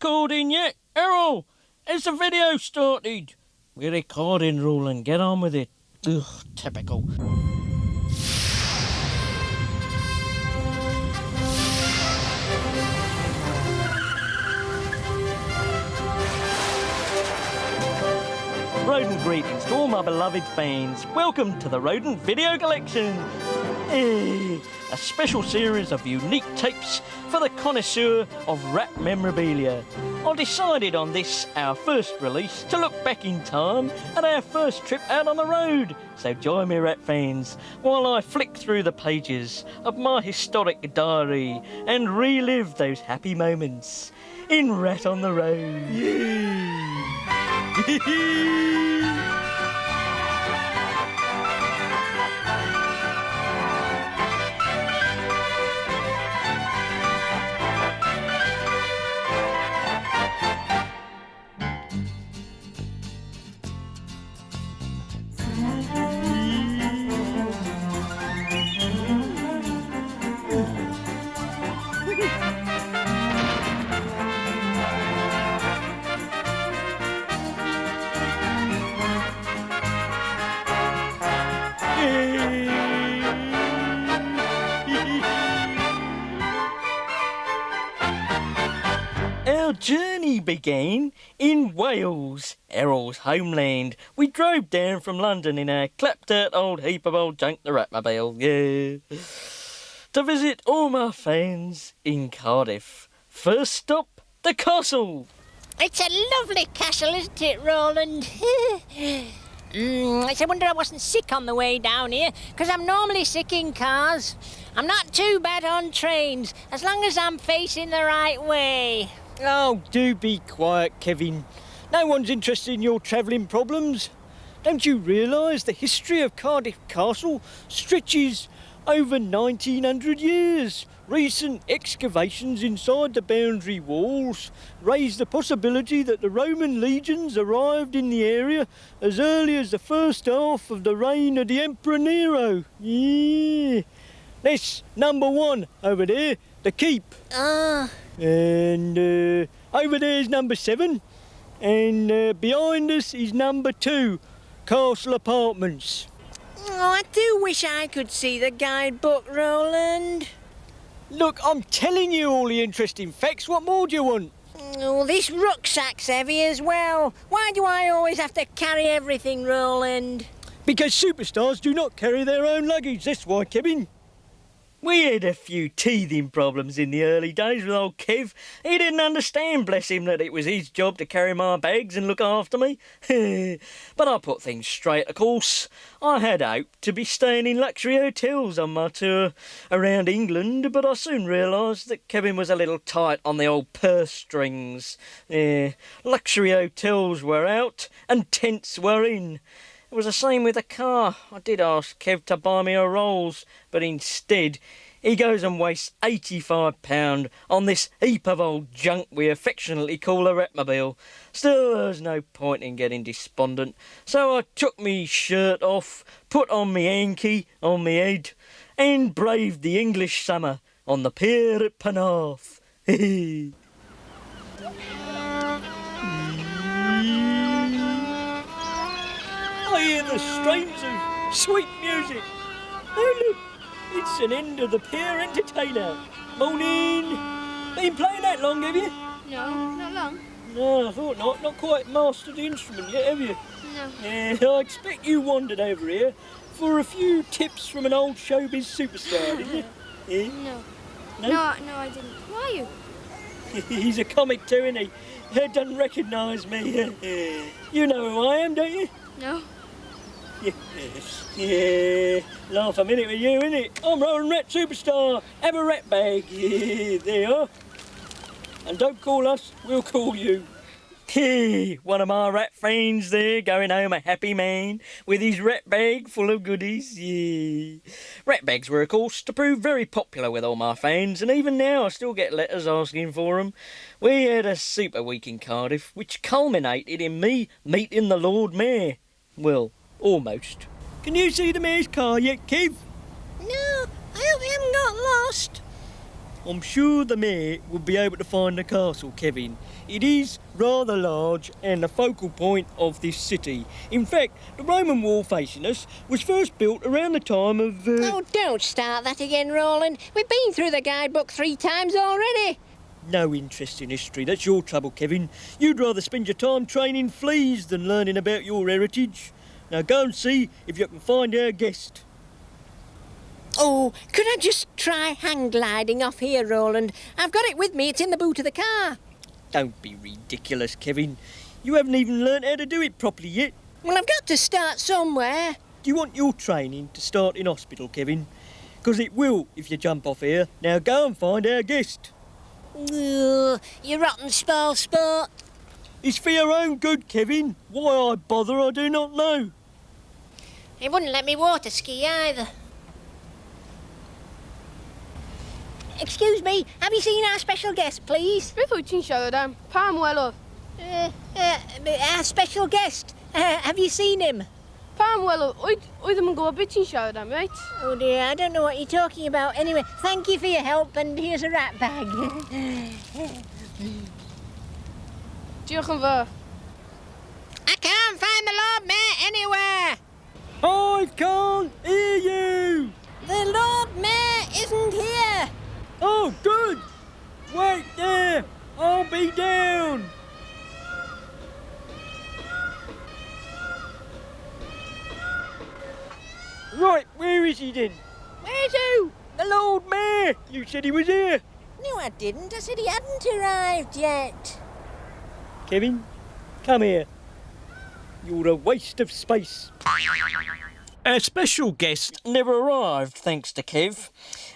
recording yet? Errol, has the video started? We're recording, Roland. Get on with it. Ugh, typical. Rodent greetings to all my beloved fans. Welcome to the Rodent Video Collection. A special series of unique tapes for the connoisseur of rat memorabilia. I decided on this, our first release, to look back in time at our first trip out on the road. So join me, rat fans, while I flick through the pages of my historic diary and relive those happy moments in Rat on the Road. Yeah. Our journey began in Wales, Errol's homeland. We drove down from London in our clapped-out old heap of old junk, the Ratmobile, yeah, to visit all my fans in Cardiff. First stop, the castle. It's a lovely castle, isn't it, Roland? It's a wonder I wasn't sick on the way down here, because I'm normally sick in cars. I'm not too bad on trains, as long as I'm facing the right way. Oh, do be quiet, Kevin. No one's interested in your travelling problems. Don't you realise the history of Cardiff Castle stretches over 1900 years? Recent excavations inside the boundary walls raise the possibility that the Roman legions arrived in the area as early as the first half of the reign of the Emperor Nero. Yeah. That's number one over there, the keep. And over there's number 7. And behind us is number 2, Castle Apartments. Oh, I do wish I could see the guidebook, Roland. Look, I'm telling you all the interesting facts. What more do you want? Oh, this rucksack's heavy as well. Why do I always have to carry everything, Roland? Because superstars do not carry their own luggage. That's why, Kevin. We had a few teething problems in the early days with old Kev. He didn't understand, bless him, that it was his job to carry my bags and look after me. But I put things straight, of course. I had hoped to be staying in luxury hotels on my tour around England, but I soon realised that Kevin was a little tight on the old purse strings. Luxury hotels were out and tents were in. It was the same with the car. I did ask Kev to buy me a Rolls, but instead he goes and wastes £85 on this heap of old junk we affectionately call a Ratmobile. Still, there's no point in getting despondent, so I took me shirt off, put on me hanky on me head, and braved the English summer on the pier at Penarth. I hear the strains of sweet music. Oh look, it's an end of the pier entertainer. Morning. Been playing that long, have you? No, not long. No, I thought not. Not quite mastered the instrument yet, have you? No. Yeah, I expect you wandered over here for a few tips from an old showbiz superstar, didn't you? Yeah? No. No? No, I didn't. Who are you? He's a comic too, isn't he? He doesn't recognise me. You know who I am, don't you? No. Yes, yeah. Laugh a minute with you, innit? I'm Roland Rat Superstar. Have a rat bag. Yeah, there you are. And don't call us, we'll call you. One of my rat friends there, going home a happy man with his rat bag full of goodies. Yeah. Rat bags were, of course, to prove very popular with all my fans, and even now I still get letters asking for them. We had a super week in Cardiff, which culminated in me meeting the Lord Mayor. Well, almost. Can you see the mayor's car yet, Kev? No, I hope we haven't got lost. I'm sure the mayor will be able to find the castle, Kevin. It is rather large and the focal point of this city. In fact, the Roman wall facing us was first built around the time of... Oh, don't start that again, Roland. We've been through the guidebook 3 times already. No interest in history. That's your trouble, Kevin. You'd rather spend your time training fleas than learning about your heritage. Now go and see if you can find our guest. Oh, could I just try hang gliding off here, Roland? I've got it with me. It's in the boot of the car. Don't be ridiculous, Kevin. You haven't even learnt how to do it properly yet. Well, I've got to start somewhere. Do you want your training to start in hospital, Kevin? Because it will if you jump off here. Now go and find our guest. Ugh, you rotten spoil sport. It's for your own good, Kevin. Why I bother, I do not know. He wouldn't let me water ski either. Excuse me, have you seen our special guest, please? Beth wyt ti'n siarad am? Pam welodd? Our special guest. Have you seen him? Pam welodd? Oed ddim yn gwybod beth ti'n siarad am, right? Oh dear, I don't know what you're talking about. Anyway, thank you for your help and here's a rat bag. Diolch yn fawr. I can't find the Lord Mayor anywhere. I can't hear you. The Lord Mayor isn't here. Oh, good. Wait there. I'll be down. Right, where is he then? Where's who? The Lord Mayor. You said he was here. No, I didn't. I said he hadn't arrived yet. Kevin, come here. You're a waste of space. Our special guest never arrived, thanks to Kev.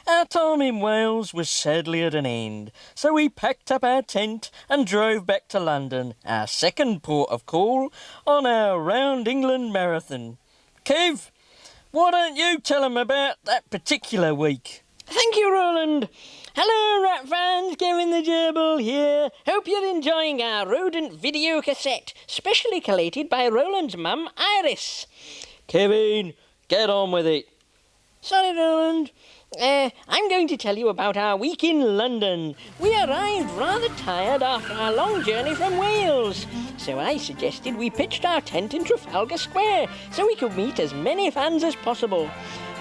Our time in Wales was sadly at an end, so we packed up our tent and drove back to London, our second port of call, on our Round England marathon. Kev, why don't you tell them about that particular week? Thank you, Roland. Hello, rat fans, Kevin the Gerbil here. Hope you're enjoying our rodent video cassette, specially collated by Roland's mum, Iris. Kevin, get on with it. Sorry, Roland. I'm going to tell you about our week in London. We arrived rather tired after our long journey from Wales, so I suggested we pitched our tent in Trafalgar Square so we could meet as many fans as possible.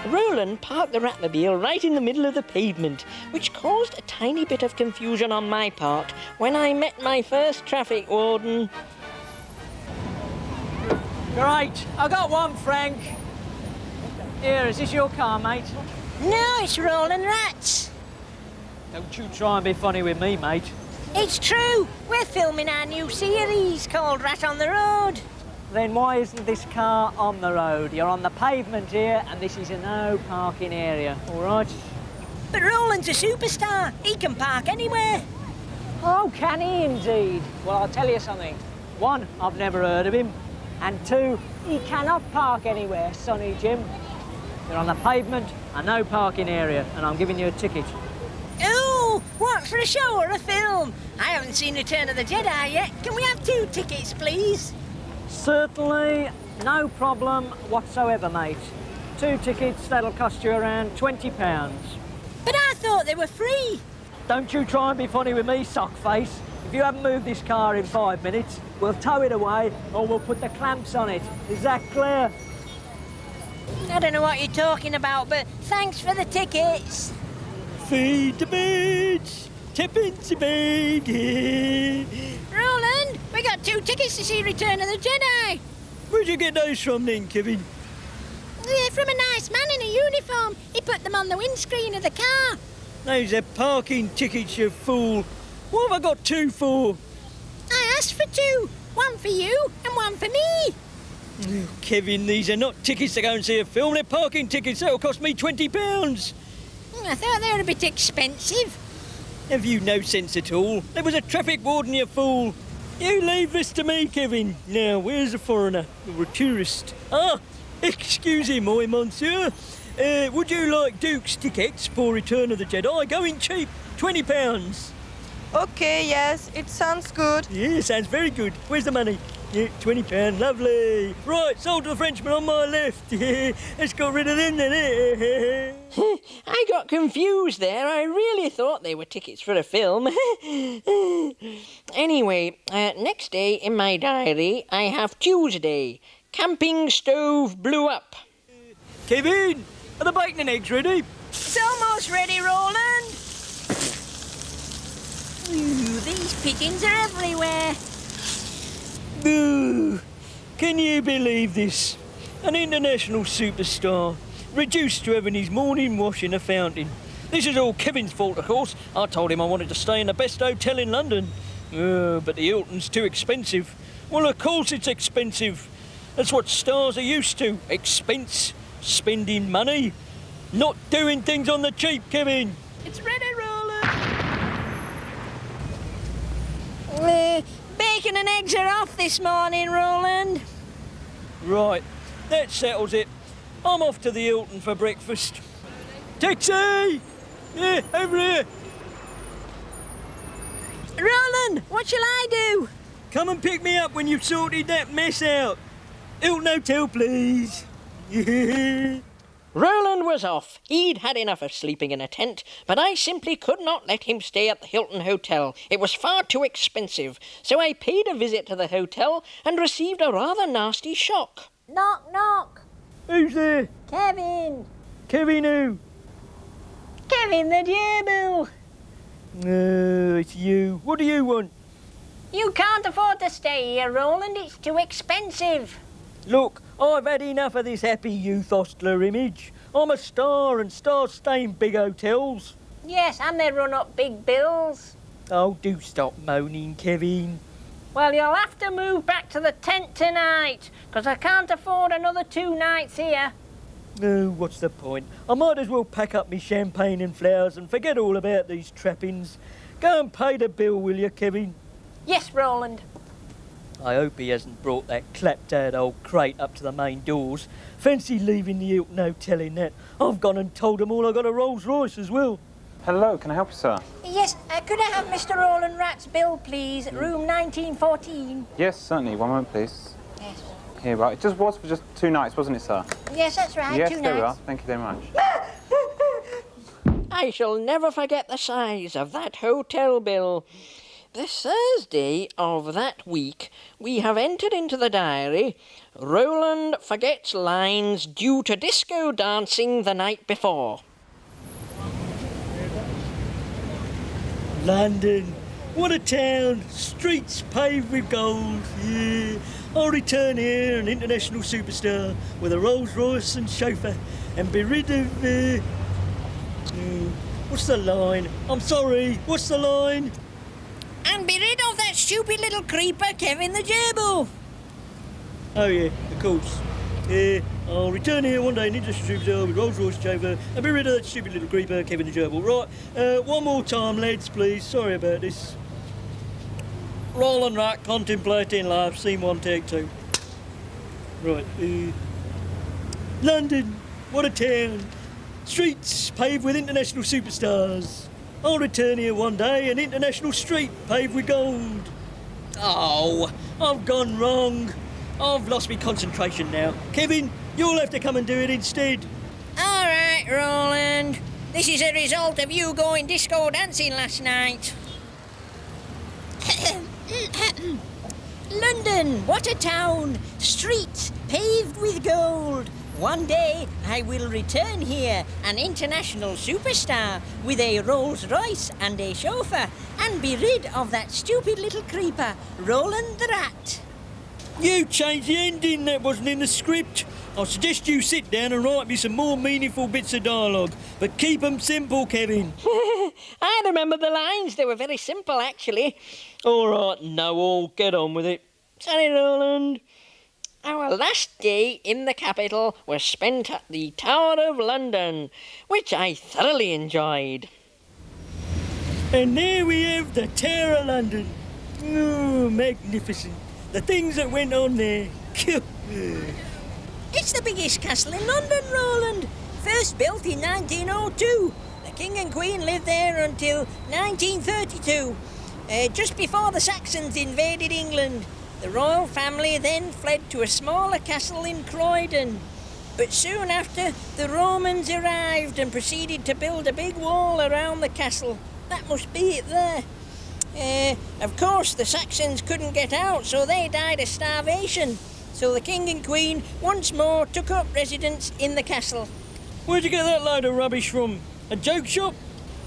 Roland parked the Ratmobile right in the middle of the pavement, which caused a tiny bit of confusion on my part when I met my first traffic warden. Great, I got one, Frank. Here, is this your car, mate? No, it's Roland Rat's. Don't you try and be funny with me, mate. It's true. We're filming our new series called Rat on the Road. Then why isn't this car on the road? You're on the pavement here, and this is a no parking area, all right? But Roland's a superstar. He can park anywhere. Oh, can he indeed? Well, I'll tell you something. 1, I've never heard of him. And 2, he cannot park anywhere, Sonny Jim. You're on the pavement, a no parking area, and I'm giving you a ticket. Oh, what, for a show or a film? I haven't seen Return of the Jedi yet. Can we have 2 tickets, please? Certainly, no problem whatsoever, mate. 2 tickets, that'll cost you around £20. But I thought they were free. Don't you try and be funny with me, sockface. If you haven't moved this car in 5 minutes, we'll tow it away or we'll put the clamps on it. Is that clear? I don't know what you're talking about, but thanks for the tickets. Feed the birds, tip into bed. Roland, we got 2 tickets to see Return of the Jedi. Where'd you get those from then, Kevin? They're from a nice man in a uniform. He put them on the windscreen of the car. Those are parking tickets, you fool. What have I got 2 for? I asked for 2. 1 for you and 1 for me. Oh, Kevin, these are not tickets to go and see a film. They're parking tickets. That'll cost me £20. I thought they were a bit expensive. Have you no sense at all? There was a traffic warden, you fool. You leave this to me, Kevin. Now, where's the foreigner? Or a tourist? Ah, excuse me, monsieur. Would you like Duke's tickets for Return of the Jedi? Going cheap, £20. Okay, yes, it sounds good. Yeah, sounds very good. Where's the money? Yeah, £20, lovely. Right, sold to the Frenchman on my left. Let's get rid of them then. I got got confused there. I really thought they were tickets for a film. Anyway, next day in my diary, I have Tuesday. Camping stove blew up. Kevin, are the bacon and eggs ready? It's almost ready, Roland. Ooh, these pigeons are everywhere. Ooh, can you believe this? An international superstar, reduced to having his morning wash in a fountain. This is all Kevin's fault, of course. I told him I wanted to stay in the best hotel in London. But the Hilton's too expensive. Well, of course it's expensive. That's what stars are used to. Expense, spending money, not doing things on the cheap, Kevin. It's ready, Roland. Bacon and eggs are off this morning, Roland. Right, that settles it. I'm off to the Hilton for breakfast. Taxi! Yeah, over here. Roland, what shall I do? Come and pick me up when you've sorted that mess out. Hilton Hotel, please. Roland was off. He'd had enough of sleeping in a tent, but I simply could not let him stay at the Hilton Hotel. It was far too expensive, so I paid a visit to the hotel and received a rather nasty shock. Knock, knock. Who's there? Kevin. Kevin who? Kevin the gerbil. No, it's you. What do you want? You can't afford to stay here, Roland. It's too expensive. Look, I've had enough of this happy youth hostler image. I'm a star and stars stay in big hotels. Yes, and they run up big bills. Oh, do stop moaning, Kevin. Well, you'll have to move back to the tent tonight, 'cause I can't afford another 2 nights here. No, what's the point? I might as well pack up me champagne and flowers and forget all about these trappings. Go and pay the bill, will you, Kevin? Yes, Roland. I hope he hasn't brought that clapped-out old crate up to the main doors. Fancy leaving the Hilton Hotel in that. I've gone and told them all I got a Rolls-Royce as well. Hello, can I help you, sir? Yes, could I have Mr. Roland Rat's bill, please? Room 1914. Yes, certainly. One moment, please. Yes. Here, right. It just was for just 2 nights, wasn't it, sir? Yes, that's right. Yes, 2 there we are. nights. Thank you very much. I shall never forget the size of that hotel bill. The Thursday of that week, we have entered into the diary, Roland forgets lines due to disco dancing the night before. London, what a town. Streets paved with gold. Yeah. I'll return here an international superstar with a Rolls-Royce and chauffeur and be rid of... what's the line? I'm sorry, what's the line? And be rid of that stupid little creeper, Kevin the gerbil. Oh yeah, of course. I'll return here one day an international superstar with Rolls-Royce chauffeur and be rid of that stupid little creeper, Kevin the gerbil. Right, one more time, lads, please. Sorry about this. Roland Rat contemplating life, scene 1, take 2. Right, London, what a town. Streets paved with international superstars. I'll return here one day, an international street paved with gold. Oh, I've gone wrong. I've lost my concentration now. Kevin, you'll have to come and do it instead. All right, Roland. This is a result of you going disco dancing last night. London, what a town! Streets paved with gold. One day I will return here an international superstar with a Rolls-Royce and a chauffeur and be rid of that stupid little creeper, Roland the Rat. You changed the ending, that wasn't in the script. I suggest you sit down and write me some more meaningful bits of dialogue, but keep them simple, Kevin. I remember the lines. They were very simple, actually. All right, Noel, get on with it. Sorry, Roland. Our last day in the capital was spent at the Tower of London, which I thoroughly enjoyed. And there we have the Tower of London. Oh, magnificent. The things that went on there. It's the biggest castle in London, Roland. First built in 1902. The King and Queen lived there until 1932, just before the Saxons invaded England. The royal family then fled to a smaller castle in Croydon. But soon after, the Romans arrived and proceeded to build a big wall around the castle. That must be it there. Of course, the Saxons couldn't get out, so they died of starvation. So the king and queen once more took up residence in the castle. Where'd you get that load of rubbish from? A joke shop?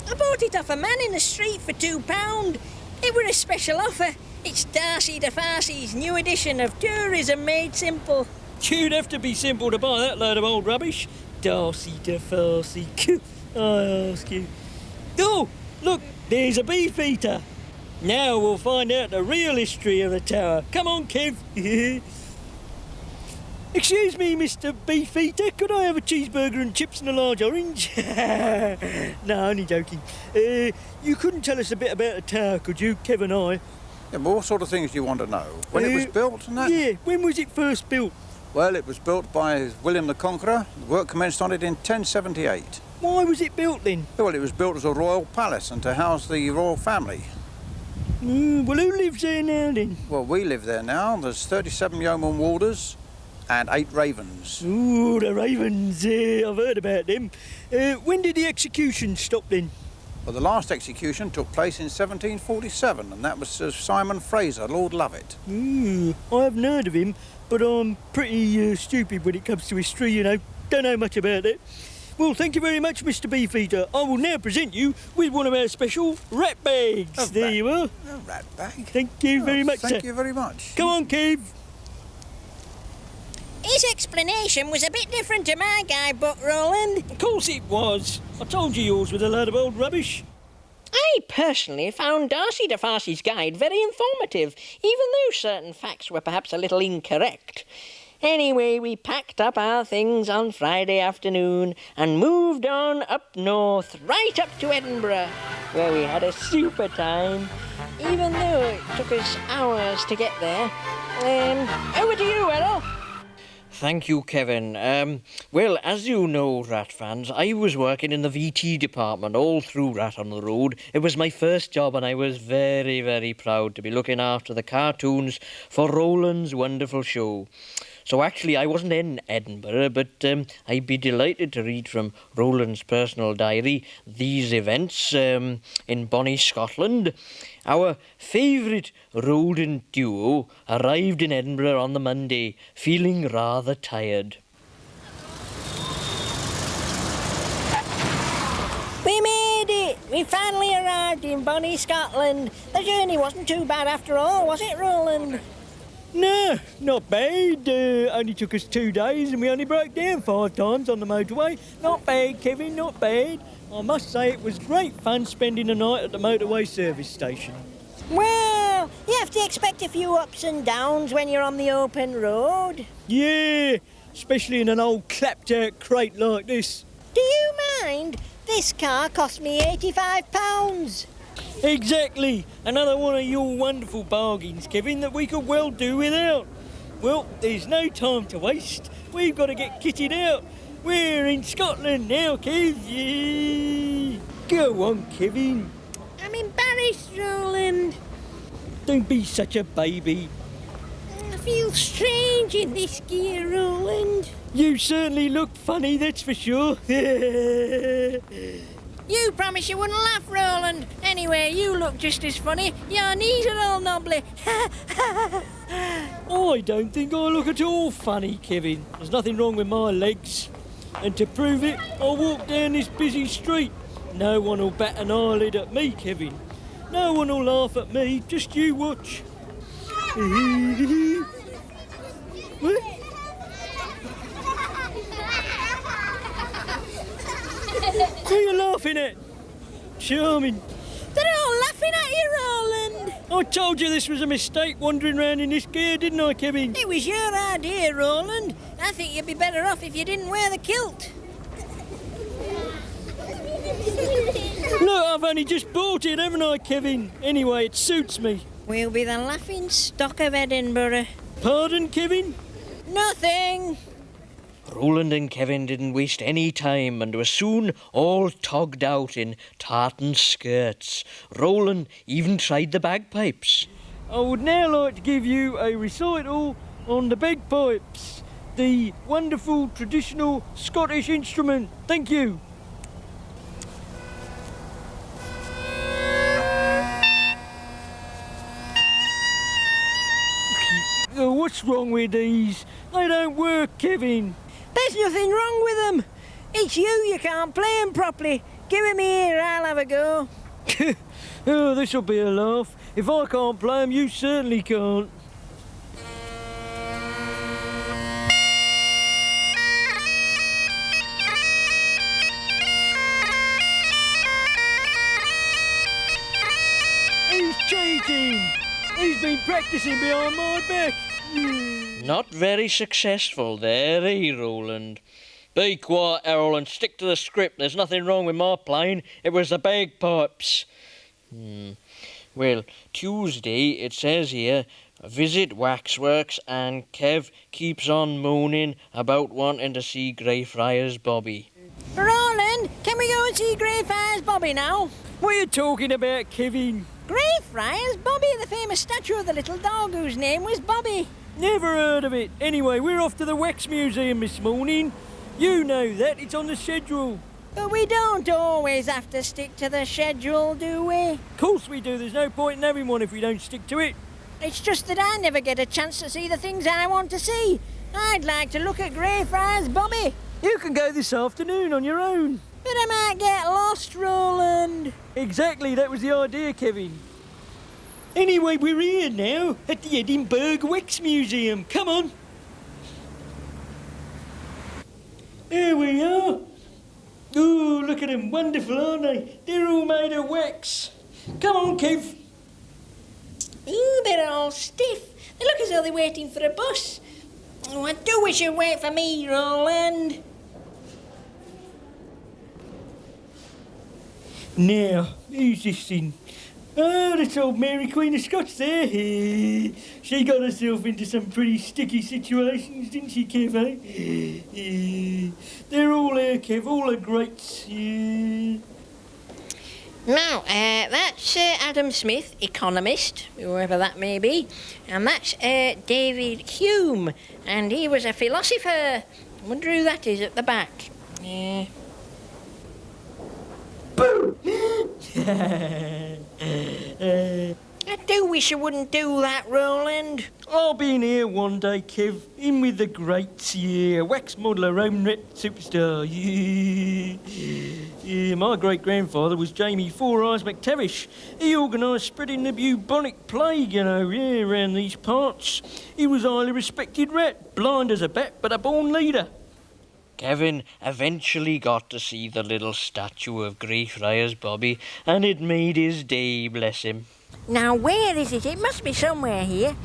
I bought it off a man in the street for £2. It were a special offer. It's Darcy de Farcy's new edition of Tourism Made Simple. You'd have to be simple to buy that load of old rubbish. Darcy de Farcy, I ask you. Oh, look, there's a beef eater. Now we'll find out the real history of the tower. Come on, Kev. Excuse me, Mr. Beef Eater, could I have a cheeseburger and chips and a large orange? No, only joking. You couldn't tell us a bit about the tower, could you, Kev and I? Yeah, but what sort of things do you want to know? When it was built and that? Yeah, when was it first built? Well, it was built by William the Conqueror. The work commenced on it in 1078. Why was it built then? Well, it was built as a royal palace and to house the royal family. Well, who lives there now then? Well, we live there now. There's 37 yeoman warders and 8 ravens. Ooh, the ravens, I've heard about them. When did the execution stop then? Well, the last execution took place in 1747, and that was Sir Simon Fraser, Lord Lovett. I haven't heard of him, but I'm pretty stupid when it comes to history, you know. Don't know much about it. Well, thank you very much, Mr. Beefeater. I will now present you with one of our special rat bags. There you are. A rat bag? Thank you very much, sir. Thank you very much. Come on, Kev. His explanation was a bit different to my guidebook, Roland. Of course it was. I told you yours was a load of old rubbish. I personally found Darcy de Farcy's guide very informative, even though certain facts were perhaps a little incorrect. Anyway, we packed up our things on Friday afternoon and moved on up north, right up to Edinburgh, where we had a super time, even though it took us hours to get there. Over to you, Errol. Thank you, Kevin. Well, as you know, Rat fans, I was working in the VT department all through Rat on the Road. It was my first job and I was very, very proud to be looking after the cartoons for Roland's wonderful show. So actually, I wasn't in Edinburgh, but I'd be delighted to read from Roland's personal diary these events in bonny Scotland. Our favourite rodent duo arrived in Edinburgh on the Monday, feeling rather tired. We made it! We finally arrived in bonny Scotland. The journey wasn't too bad after all, was it, Roland? No, not bad. Only took us 2 days and we only broke down 5 times on the motorway. Not bad, Kevin, not bad. I must say it was great fun spending the night at the motorway service station. Well, you have to expect a few ups and downs when you're on the open road. Yeah, especially in an old clapped-out crate like this. Do you mind? This car cost me £85. Exactly. Another one of your wonderful bargains, Kevin, that we could well do without. Well, there's no time to waste. We've got to get kitted out. We're in Scotland now, Kev. Yeah. Go on, Kevin. I'm embarrassed, Roland. Don't be such a baby. I feel strange in this gear, Roland. You certainly look funny, that's for sure. You promised you wouldn't laugh, Roland. Anyway, you look just as funny. Your knees are all knobbly. I don't think I look at all funny, Kevin. There's nothing wrong with my legs. And to prove it, I'll walk down this busy street. No one will bat an eyelid at me, Kevin. No one will laugh at me, just you watch. What? Who are you laughing at? Charming. They're all laughing at you, Roland. I told you this was a mistake wandering around in this gear, didn't I, Kevin? It was your idea, Roland. I think you'd be better off if you didn't wear the kilt. Look, I've only just bought it, haven't I, Kevin? Anyway, it suits me. We'll be the laughing stock of Edinburgh. Pardon, Kevin? Nothing. Roland and Kevin didn't waste any time and were soon all togged out in tartan skirts. Roland even tried the bagpipes. I would now like to give you a recital on the bagpipes. the wonderful traditional Scottish instrument. Thank you. Oh, what's wrong with these? They don't work, Kevin. There's nothing wrong with them. It's you can't play them properly. Give them here, I'll have a go. Oh, this'll be a laugh. If I can't play 'em, you certainly can't. He's cheating! He's been practicing behind my back. Not very successful there, Roland? Be quiet, Errol, and stick to the script. There's nothing wrong with my playing. It was the bagpipes. Well, Tuesday, it says here, visit Waxworks, and Kev keeps on moaning about wanting to see Greyfriars Bobby. Roland, can we go and see Greyfriars Bobby now? What are you talking about, Kevin? Greyfriars Bobby, the famous statue of the little dog whose name was Bobby. Never heard of it. Anyway, we're off to the Wax Museum this morning. You know that. It's on the schedule. But we don't always have to stick to the schedule, do we? Of course we do. There's no point in having one if we don't stick to it. It's just that I never get a chance to see the things I want to see. I'd like to look at Greyfriars Bobby. You can go this afternoon on your own. But I might get lost, Roland. Exactly, that was the idea, Kevin. Anyway, we're here now at the Edinburgh Wax Museum. Come on. Here we are. Oh, look at them. Wonderful, aren't they? They're all made of wax. Come on, Kev. Ooh, they're all stiff. They look as though they're waiting for a bus. Oh, I do wish you'd wait for me, Roland. Now, who's this thing? Oh, that's old Mary Queen of Scots there. She got herself into some pretty sticky situations, didn't she, Kev, eh? They're all there, Kev, all the greats. Yeah. Now, that's Adam Smith, economist, whoever that may be. And that's David Hume, and he was a philosopher. I wonder who that is at the back. I do wish you wouldn't do that, Roland. I'll be in here one day, Kev. In with the greats, yeah. Wax modeller, Roland Rat Superstar, yeah. Yeah, my great-grandfather was Jamie Four Eyes McTavish. He organised spreading the bubonic plague, you know, yeah, around these parts. He was a highly respected rat, blind as a bat, but a born leader. Kevin eventually got to see the little statue of Greyfriars Bobby, and it made his day, bless him. Now, where is it? It must be somewhere here.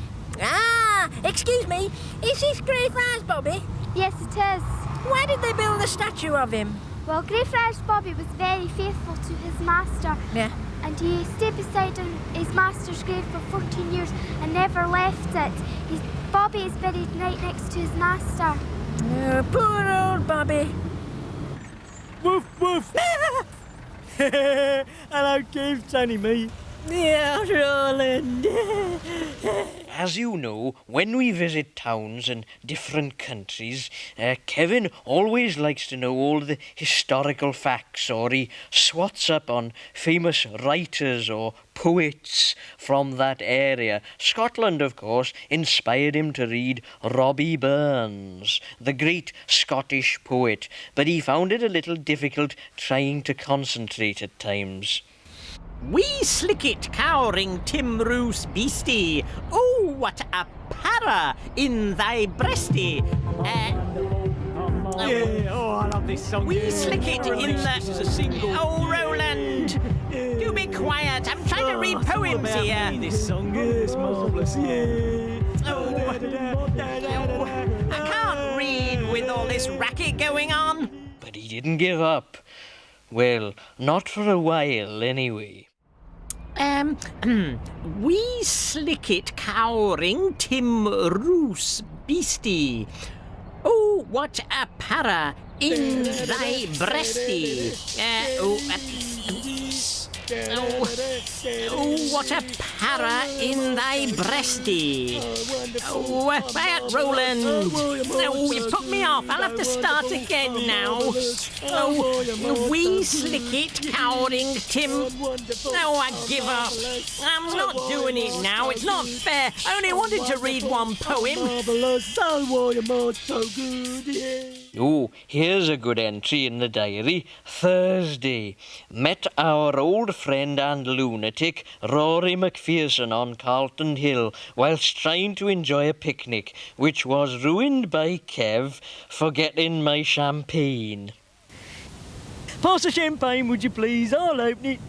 Ah, excuse me. Is this Greyfriars Bobby? Yes, it is. Why did they build a statue of him? Well, Greyfriars Bobby was very faithful to his master. Yeah. And he stayed beside his master's grave for 14 years and never left it. Bobby is buried right next to his master. Oh, poor old Bobby. Woof, woof. Hello, Kev. It's only me. Yeah, Roland. As you know, when we visit towns and different countries, Kevin always likes to know all the historical facts, or he swats up on famous writers or poets from that area. Scotland, of course, inspired him to read Robbie Burns, the great Scottish poet, but he found it a little difficult trying to concentrate at times. We slick it, cowering timorous beastie. Oh, what a para in thy breasty. Yeah, oh, I love this song. We slick it in the... Oh, Roland, do be quiet. I'm trying to read poems here. This song is marvellous, yeah. I can't read with all this racket going on. But he didn't give up. Well, not for a while, anyway. We slick it, cowering timorous beastie. Oh, what a para in thy breasty. Oh, what a para in thy breasty. Oh, quiet, Roland. Oh, you put me off. I'll have to start again now. Oh, wee slick it, cowering Tim. Oh, I give up. I'm not doing it now. It's not fair. I only wanted to read one poem. Oh, here's a good entry in the diary. Thursday. Met our old friend and lunatic, Rory Macpherson, on Carlton Hill, whilst trying to enjoy a picnic, which was ruined by Kev forgetting my champagne. Pass the champagne, would you please? I'll open it.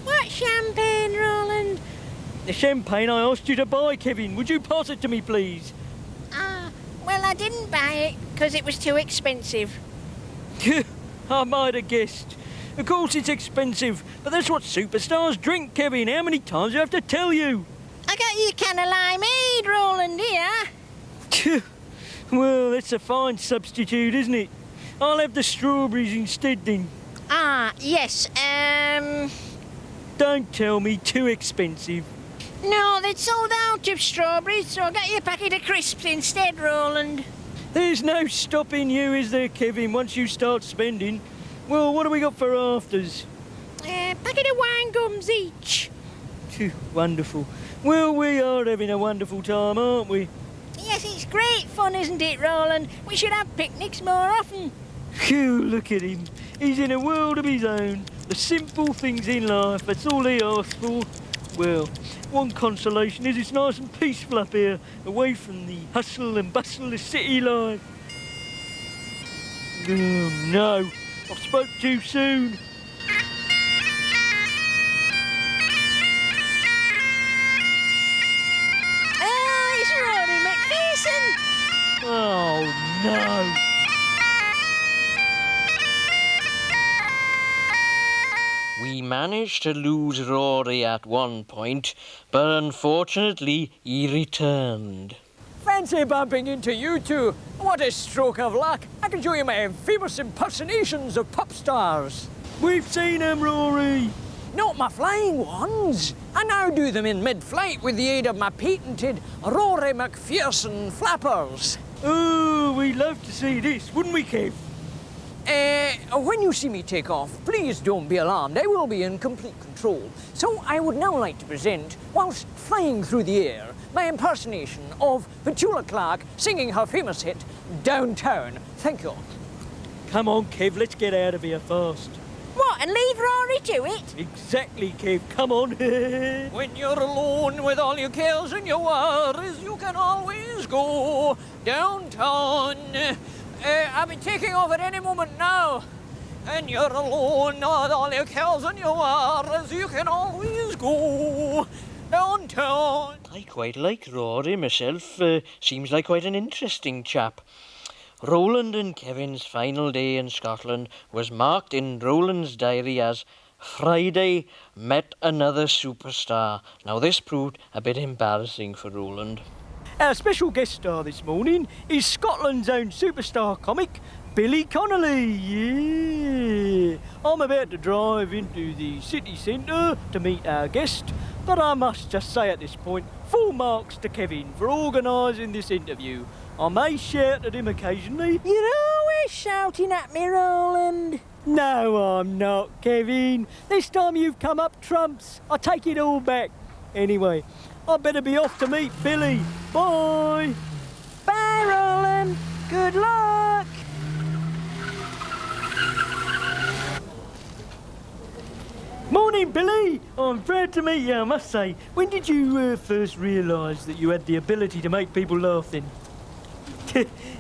What champagne, Roland? The champagne I asked you to buy, Kevin. Would you pass it to me, please? Well, I didn't buy it because it was too expensive. I might have guessed. Of course it's expensive, but that's what superstars drink, Kevin. How many times do I have to tell you? I got you a can of limeade, Roland, here. Well, that's a fine substitute, isn't it? I'll have the strawberries instead, then. Yes, Don't tell me too expensive. No, they'd sold out of strawberries, so I got you a packet of crisps instead, Roland. There's no stopping you, is there, Kevin, once you start spending? Well, what have we got for afters? Packet of wine gums each. Wonderful. Well, we are having a wonderful time, aren't we? Yes, it's great fun, isn't it, Roland? We should have picnics more often. Phew, look at him. He's in a world of his own. The simple things in life, that's all he asks for. Well, one consolation is it's nice and peaceful up here, away from the hustle and bustle of city life. Oh, no. I spoke too soon. It's Rory Macpherson. Oh, no. We managed to lose Rory at one point, but unfortunately he returned. Fancy bumping into you two. What a stroke of luck. I can show you my famous impersonations of pop stars. We've seen them, Rory. Not my flying ones. I now do them in mid-flight with the aid of my patented Rory Macpherson flappers. Oh, we'd love to see this, wouldn't we, Kev? When you see me take off, please don't be alarmed. I will be in complete control. So I would now like to present, whilst flying through the air, my impersonation of Petula Clark singing her famous hit, Downtown. Thank you. Come on, Kev, let's get out of here fast. What, and leave Rory to it? Exactly, Kev, come on. When you're alone with all your cares and your worries, you can always go downtown. I'll be taking off at any moment now. And you're alone with all your cares and your worries, you can always go downtown. I quite like Rory myself. Seems like quite an interesting chap. Roland and Kevin's final day in Scotland was marked in Roland's diary as Friday met another superstar. Now this proved a bit embarrassing for Roland. Our special guest star this morning is Scotland's own superstar comic, Billy Connolly. Yeah. I'm about to drive into the city centre to meet our guest, but I must just say at this point, full marks to Kevin for organising this interview. I may shout at him occasionally. You're always shouting at me, Roland. No, I'm not, Kevin. This time you've come up trumps. I take it all back. Anyway, I better be off to meet Billy. Bye. Bye, Roland. Good luck. Morning, Billy. I'm proud to meet you, I must say. When did you first realise that you had the ability to make people laugh then?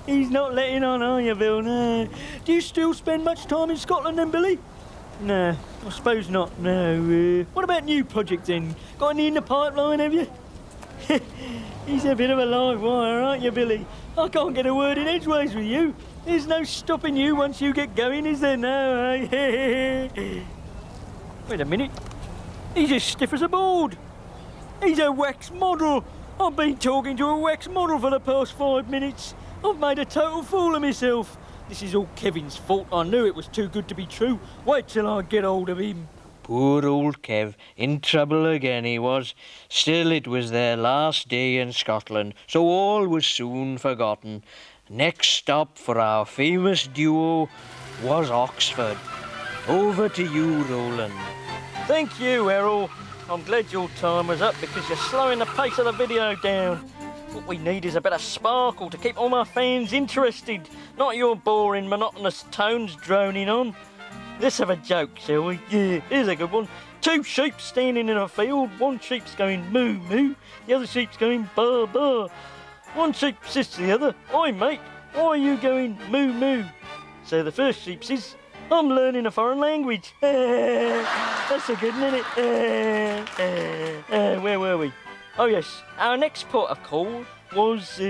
He's not letting on, are you, Bill? No. Do you still spend much time in Scotland then, Billy? No, I suppose not, no. What about new projects then? Got any in the pipeline, have you? He's a bit of a live wire, aren't you, Billy? I can't get a word in edgeways with you. There's no stopping you once you get going, is there now, eh? Wait a minute. He's as stiff as a board. He's a wax model. I've been talking to a wax model for the past 5 minutes. I've made a total fool of myself. This is all Kevin's fault. I knew it was too good to be true. Wait till I get hold of him. Poor old Kev, in trouble again he was. Still, it was their last day in Scotland, so all was soon forgotten. Next stop for our famous duo was Oxford. Over to you, Roland. Thank you, Errol. I'm glad your time was up because you're slowing the pace of the video down. What we need is a bit of sparkle to keep all my fans interested, not your boring, monotonous tones droning on. Let's have a joke, shall we? Yeah, here's a good one. Two sheep standing in a field. One sheep's going moo moo, the other sheep's going baa baa. One sheep says to the other, "Oi mate, why are you going moo moo?" So the first sheep says, "I'm learning a foreign language." That's a good one, isn't it? Where were we? Oh yes, our next port of call was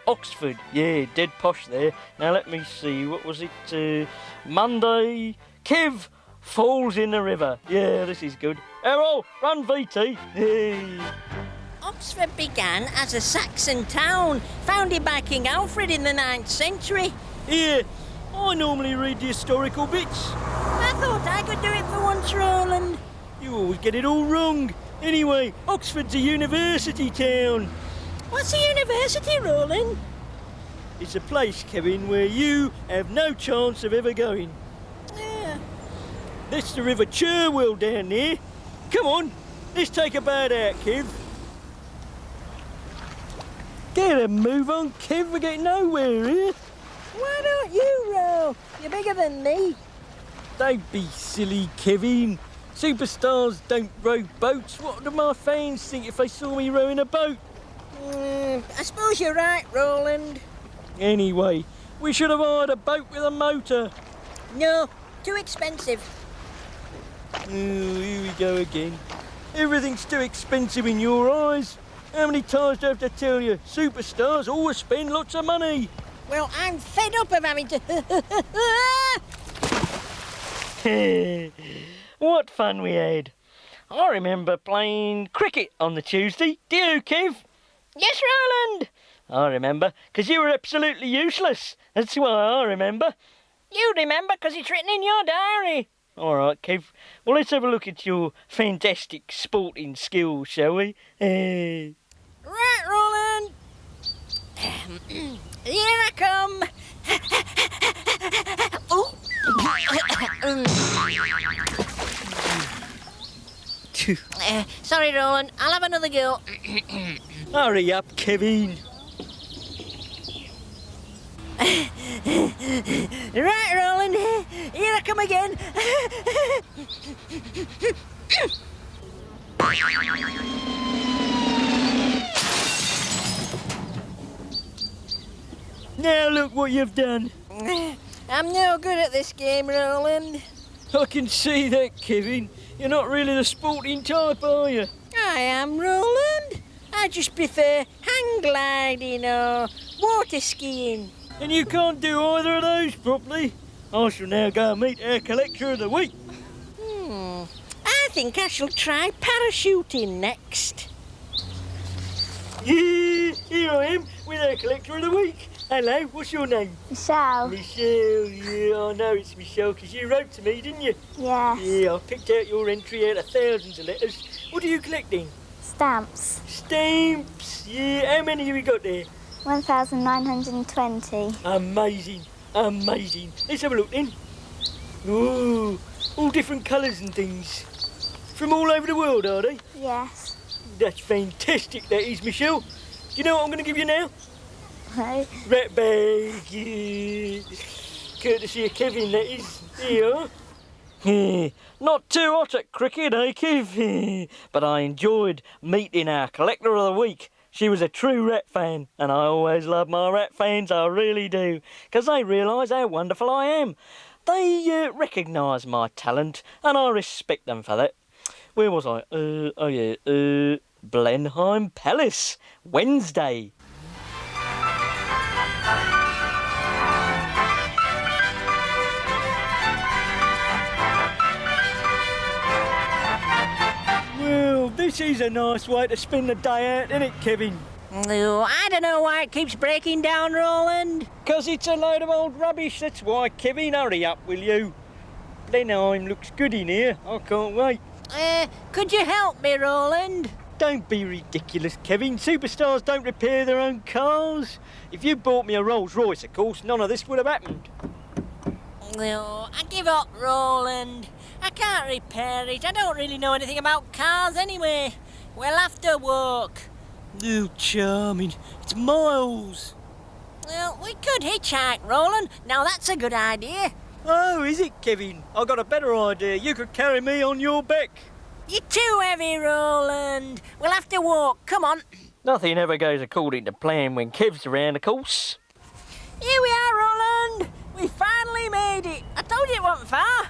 Oxford. Yeah, dead posh there. Now let me see, what was it? Monday. Kev falls in the river. Yeah, this is good. Errol, run VT. Hey. Oxford began as a Saxon town, founded by King Alfred in the 9th century. Yeah, I normally read the historical bits. I thought I could do it for once, Roland. You always get it all wrong. Anyway, Oxford's a university town. What's a university, Roland? It's a place, Kevin, where you have no chance of ever going. Yeah. That's the River Cherwell down there. Come on, let's take a boat out, Kev. Get a move on, Kev. We're getting nowhere here. Why don't you row? You're bigger than me. Don't be silly, Kevin. Superstars don't row boats. What do my fans think if they saw me rowing a boat? I suppose you're right, Roland. Anyway, we should have hired a boat with a motor. No, too expensive. Oh, here we go again. Everything's too expensive in your eyes. How many times do I have to tell you? Superstars always spend lots of money. Well, I'm fed up of having to... What fun we had. I remember playing cricket on the Tuesday. Do you, Kev? Yes, Roland. I remember, because you were absolutely useless. That's why I remember. You remember because it's written in your diary. All right, Kev. Well, let's have a look at your fantastic sporting skills, shall we? Right, Roland. Here I come. Oh. Sorry, Roland. I'll have another go. Hurry up, Kevin. Right, Roland. Here I come again. Now look what you've done. I'm no good at this game, Roland. I can see that, Kevin. You're not really the sporting type, are you? I am, Roland. I just prefer hang gliding or water skiing. And you can't do either of those properly. I shall now go and meet our collector of the week. I think I shall try parachuting next. Yeah, here I am with our collector of the week. Hello, what's your name? Michelle. Michelle, yeah, I know it's Michelle, because you wrote to me, didn't you? Yes. Yeah, I picked out your entry out of thousands of letters. What are you collecting? Stamps. Stamps, yeah. How many have you got there? 1,920. Amazing, amazing. Let's have a look then. Ooh, all different colours and things. From all over the world, are they? Yes. That's fantastic, that is, Michelle. Do you know what I'm going to give you now? No. Rat bag, yeah. Courtesy of Kevin, that is. Here you are. Not too hot at cricket, eh, Kev? But I enjoyed meeting our collector of the week. She was a true rat fan, and I always love my rat fans, I really do, because they realise how wonderful I am. They recognise my talent, and I respect them for that. Where was I? Blenheim Palace, Wednesday. Well, this is a nice way to spend the day out, isn't it, Kevin? Oh, I don't know why it keeps breaking down, Roland. 'Cause it's a load of old rubbish, that's why. Kevin, hurry up, will you? Blenheim looks good in here. I can't wait. Could you help me, Roland? Don't be ridiculous, Kevin. Superstars don't repair their own cars. If you bought me a Rolls Royce, of course, none of this would have happened. No, I give up, Roland. I can't repair it. I don't really know anything about cars anyway. We'll have to walk. Oh, charming. It's miles. Well, we could hitchhike, Roland. Now that's a good idea. Oh, is it, Kevin? I got a better idea. You could carry me on your back. You're too heavy, Roland. We'll have to walk. Come on. Nothing ever goes according to plan when Kev's around, of course. Here we are, Roland. We finally made it. I told you it wasn't far.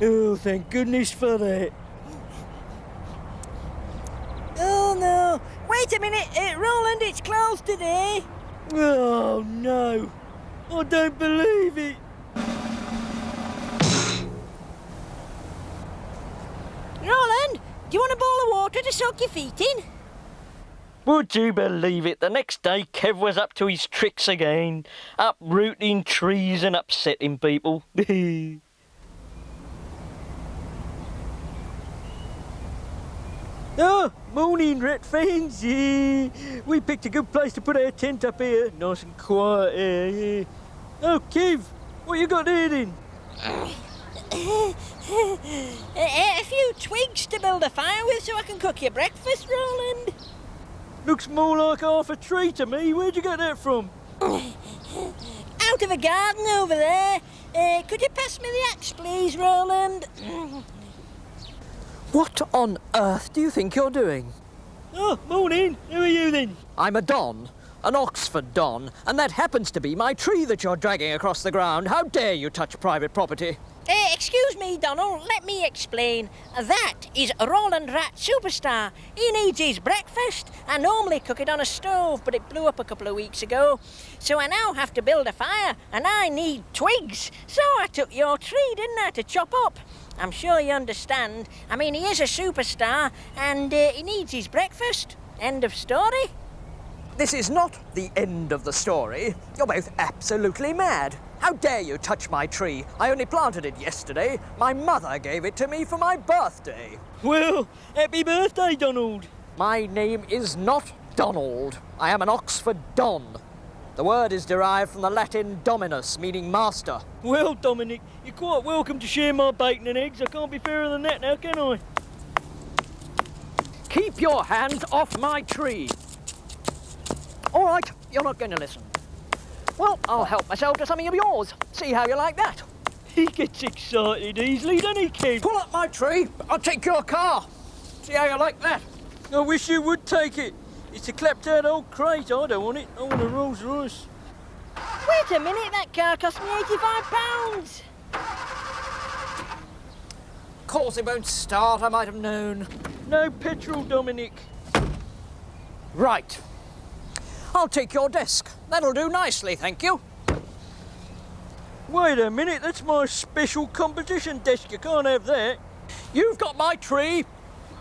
Oh, thank goodness for that. Oh, no. Wait a minute. Roland, it's closed today. Oh, no. I don't believe it. Roland, do you want a bowl of water to soak your feet in? Would you believe it? The next day, Kev was up to his tricks again, uprooting trees and upsetting people. Oh, morning, Rat fans. Yeah. We picked a good place to put our tent up here. Nice and quiet here, yeah. Oh, Kev, what you got there then? A few twigs to build a fire with so I can cook your breakfast, Roland. Looks more like half a tree to me. Where'd you get that from? Out of a garden over there. Could you pass me the axe, please, Roland? What on earth do you think you're doing? Oh, morning. Who are you then? I'm a Don, an Oxford Don, and that happens to be my tree that you're dragging across the ground. How dare you touch private property? Excuse me, Donald, let me explain. That is Roland Rat Superstar. He needs his breakfast. I normally cook it on a stove, but it blew up a couple of weeks ago. So I now have to build a fire, and I need twigs. So I took your tree, didn't I, to chop up? I'm sure you understand. I mean, he is a superstar, and he needs his breakfast. End of story. This is not the end of the story. You're both absolutely mad. How dare you touch my tree? I only planted it yesterday. My mother gave it to me for my birthday. Well, happy birthday, Donald. My name is not Donald. I am an Oxford Don. The word is derived from the Latin dominus, meaning master. Well, Dominic, you're quite welcome to share my bacon and eggs. I can't be fairer than that now, can I? Keep your hands off my tree. All right, you're not going to listen. Well, I'll help myself to something of yours. See how you like that. He gets excited easily, doesn't he, Kev? Pull up my tree. I'll take your car. See how you like that. I wish you would take it. It's a clapped-out old crate. I don't want it. I want a Rolls Royce. Wait a minute, that car cost me £85. Of course it won't start, I might have known. No petrol, Dominic. Right. I'll take your desk. That'll do nicely, thank you. Wait a minute, that's my special competition desk. You can't have that. You've got my tree.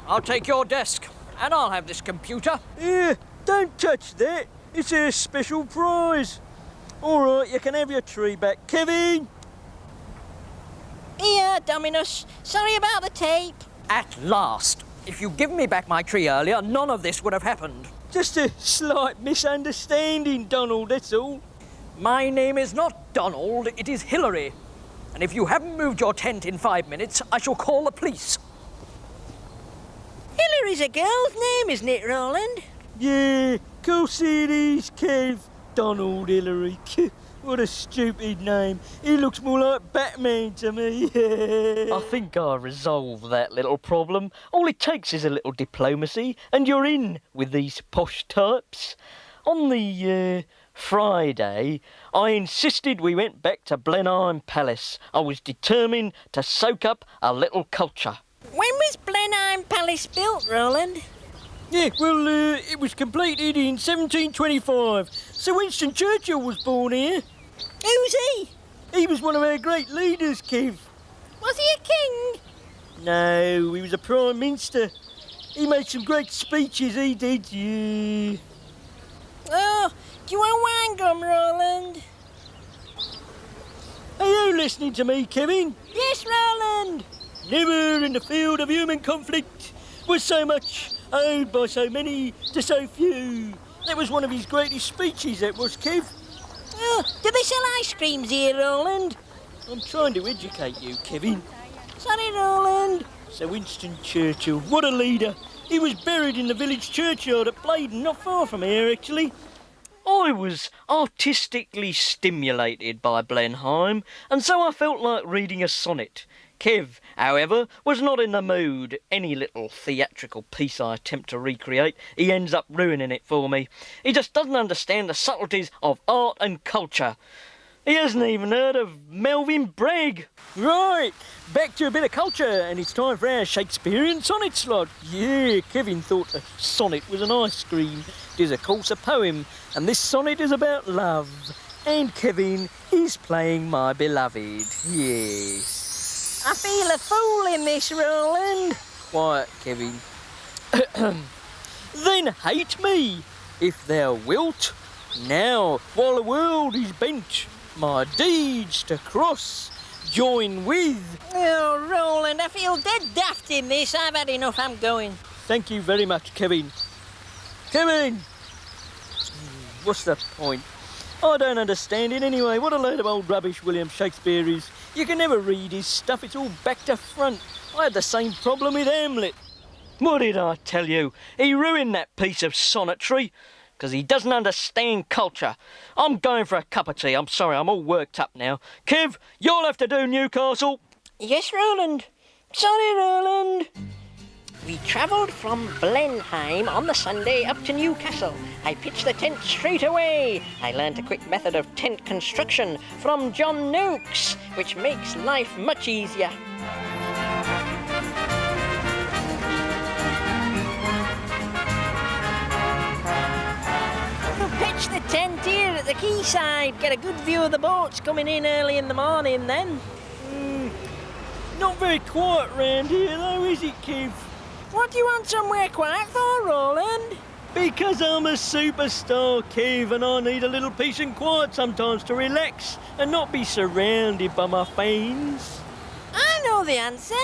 I'll take your desk, and I'll have this computer. Here, don't touch that. It's a special prize. All right, you can have your tree back. Kevin! Here, Dominus. Sorry about the tape. At last. If you'd given me back my tree earlier, none of this would have happened. Just a slight misunderstanding, Donald, that's all. My name is not Donald, it is Hillary. And if you haven't moved your tent in 5 minutes, I shall call the police. Hillary's a girl's name, isn't it, Roland? Yeah, course it is, Kev. Donald Hillary. What a stupid name. He looks more like Batman to me. I think I resolved that little problem. All it takes is a little diplomacy, and you're in with these posh types. On the Friday, I insisted we went back to Blenheim Palace. I was determined to soak up a little culture. When was Blenheim Palace built, Roland? Yeah, well, it was completed in 1725. Sir Winston Churchill was born here. Who's he? He was one of our great leaders, Kev. Was he a king? No, he was a Prime Minister. He made some great speeches, he did, yeah. Oh, do you want wine gum, Roland? listening to me, Kevin? Yes, Roland. Never in the field of human conflict was so much owed by so many to so few. That was one of his greatest speeches, that was, Kev. Oh, do they sell ice creams here, Roland? I'm trying to educate you, Kevin. Sorry, Roland. Sir Winston Churchill, what a leader. He was buried in the village churchyard at Blaydon, not far from here, actually. I was artistically stimulated by Blenheim, and so I felt like reading a sonnet. Kev, however, was not in the mood. Any little theatrical piece I attempt to recreate, he ends up ruining it for me. He just doesn't understand the subtleties of art and culture. He hasn't even heard of Melvin Bragg. Right, back to a bit of culture, and it's time for our Shakespearean sonnet slot. Yeah, Kevin thought a sonnet was an ice cream. It is, of course, a poem, and this sonnet is about love. And Kevin is playing my beloved. Yes. I feel a fool in this, Roland. Quiet, Kevin. Then hate me, if thou wilt. Now, while the world is bent, my deeds to cross, join with. Oh, Roland, I feel dead daft in this. I've had enough. I'm going. Thank you very much, Kevin. Kevin! What's the point? I don't understand it anyway. What a load of old rubbish William Shakespeare is. You can never read his stuff. It's all back to front. I had the same problem with Hamlet. What did I tell you? He ruined that piece of sonnetry because he doesn't understand culture. I'm going for a cup of tea. I'm sorry, I'm all worked up now. Kev, you'll have to do Newcastle. Yes, Roland. Sorry, Roland. We travelled from Blenheim on the Sunday up to Newcastle. I pitched the tent straight away. I learnt a quick method of tent construction from John Noakes, which makes life much easier. Pitch the tent here at the quayside. Get a good view of the boats coming in early in the morning then. Not very quiet round here though, is it, Kev? What do you want somewhere quiet for, Roland? Because I'm a superstar, Kev, and I need a little peace and quiet sometimes to relax and not be surrounded by my fans. I know the answer.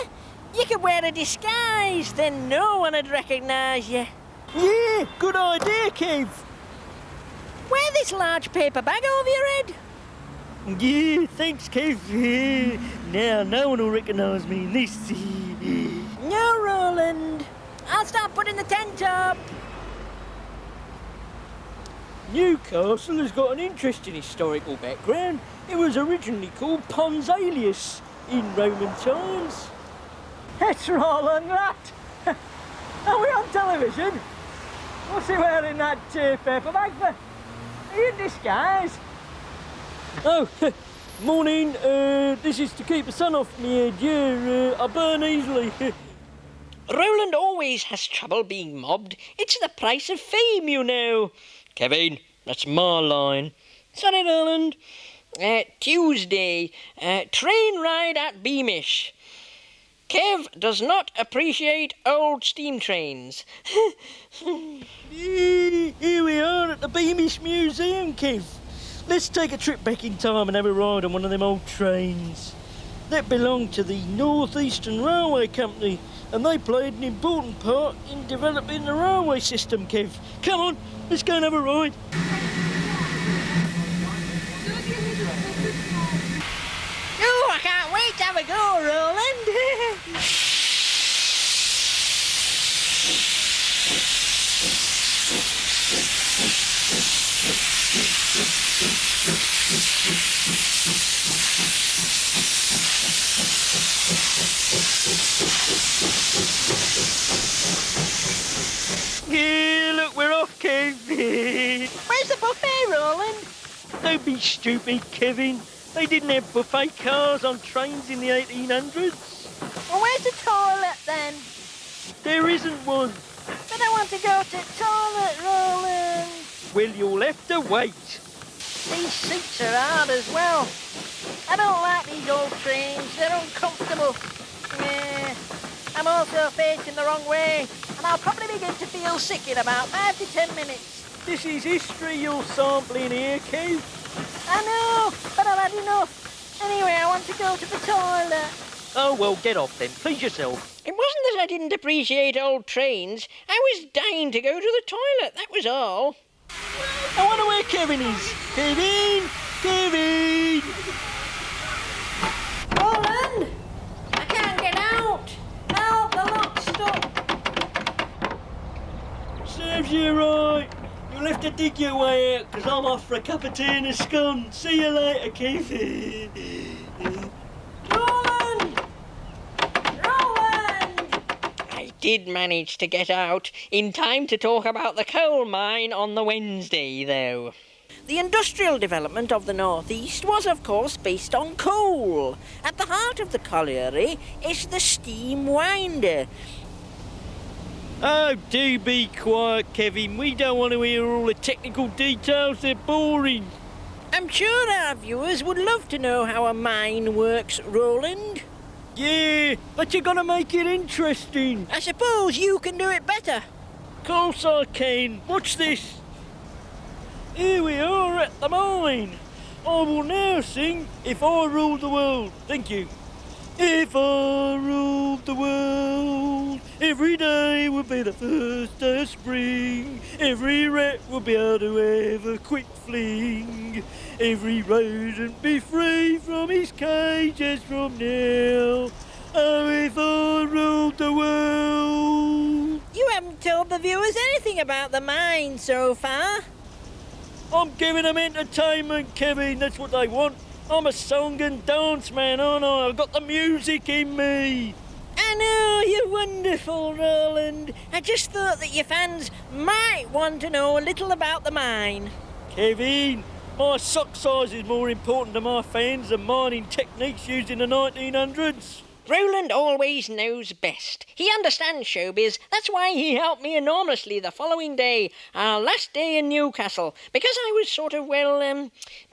You could wear a disguise, then no one would recognise you. Yeah, good idea, Kev. Wear this large paper bag over your head. Yeah, thanks, Kev. Yeah. Now no one will recognise me in this. No, Roland. I'll start putting the tent up. Newcastle has got an interesting historical background. It was originally called Pons Alius in Roman times. It's Roland Rat. Are we on television? What's he wearing that paper bag for? Are you in disguise? Oh, morning. This is to keep the sun off me head. Yeah, I burn easily. Roland always has trouble being mobbed. It's the price of fame, you know. Kevin, that's my line. Sorry, Roland. Tuesday, train ride at Beamish. Kev does not appreciate old steam trains. Here we are at the Beamish Museum, Kev. Let's take a trip back in time and have a ride on one of them old trains. That belonged to the North Eastern Railway Company, and they played an important part in developing the railway system, Kev. Come on, let's go and have a ride. Oh, I can't wait to have a go, Roland. Yeah, look, we're off, Kev. Where's the buffet, Roland? Don't be stupid, Kevin. They didn't have buffet cars on trains in the 1800s. Well, where's the toilet, then? There isn't one. But I want to go to the toilet, Roland. Well, you'll have to wait. These seats are hard as well. I don't like these old trains. They're uncomfortable. Yeah. I'm also facing the wrong way, and I'll probably begin to feel sick in about 5 to 10 minutes. This is history you're sampling here, Kev. I know, but I've had enough. Anyway, I want to go to the toilet. Oh, well, get off then. Please yourself. It wasn't that I didn't appreciate old trains. I was dying to go to the toilet, that was all. I wonder where Kevin is. Kevin! Kevin! Roland! I can't get out. Help, the lock's stuck. Serves you right. You'll have to dig your way out, 'cause I'm off for a cup of tea and a scone. See you later, Kevin. Roland! Roland! I did manage to get out in time to talk about the coal mine on the Wednesday, though. The industrial development of the northeast was, of course, based on coal. At the heart of the colliery is the steam winder. Oh, do be quiet, Kevin. We don't want to hear all the technical details. They're boring. I'm sure our viewers would love to know how a mine works, Roland. Yeah, but you gotta make it interesting. I suppose you can do it better. Of course I can. Watch this. Here we are at the mine. I will now sing If I Ruled the World. Thank you. If I ruled the world, every day would be the first day of spring. Every rat would be able to have a quick fling. Every rodent be free from his cages from now. Oh, if I ruled the world. You haven't told the viewers anything about the mine so far. I'm giving them entertainment, Kevin. That's what they want. I'm a song and dance man, aren't I? I've got the music in me. I know, you're wonderful, Roland. I just thought that your fans might want to know a little about the mine. Kevin, my sock size is more important to my fans than mining techniques used in the 1900s. Roland always knows best. He understands showbiz. That's why he helped me enormously the following day, our last day in Newcastle, because I was sort of,